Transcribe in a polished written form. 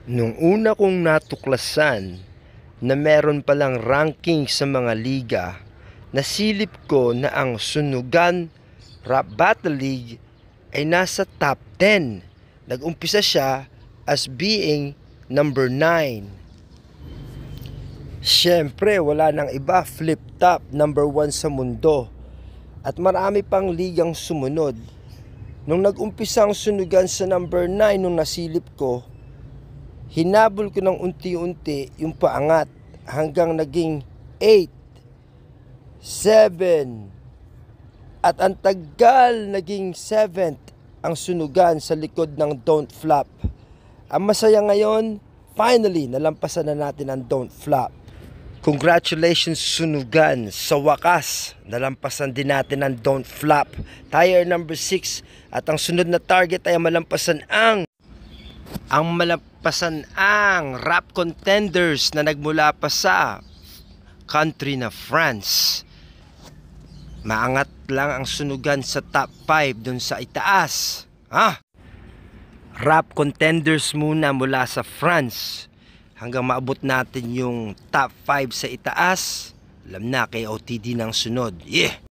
Nung una kong natuklasan na meron palang ranking sa mga liga, nasilip ko na ang Sunugan Rap Battle League ay nasa top 10. Nag-umpisa siya as being number 9. Siyempre, wala nang iba, flip top, number 1 sa mundo. At marami pang ligang sumunod. Nung nag-umpisa ang Sunugan sa number 9 nung nasilip ko, hinabol ko ng unti-unti yung paangat hanggang naging 8, 7, at ang tagal naging 7th ang Sunugan sa likod ng Don't Flop. Ang masaya ngayon, finally nalampasan na natin ang Don't Flop. Congratulations Sunugan, sa wakas nalampasan din natin ang Don't Flop. Tier number 6 at ang sunod na target ay malampasan ang Rap Contenders na nagmula pa sa country na France. Maangat lang ang Sunugan sa top 5 dun sa itaas. Rap Contenders muna mula sa France hanggang maabot natin yung top 5 sa itaas. Alam na, kay OTD ng sunod. Yeah!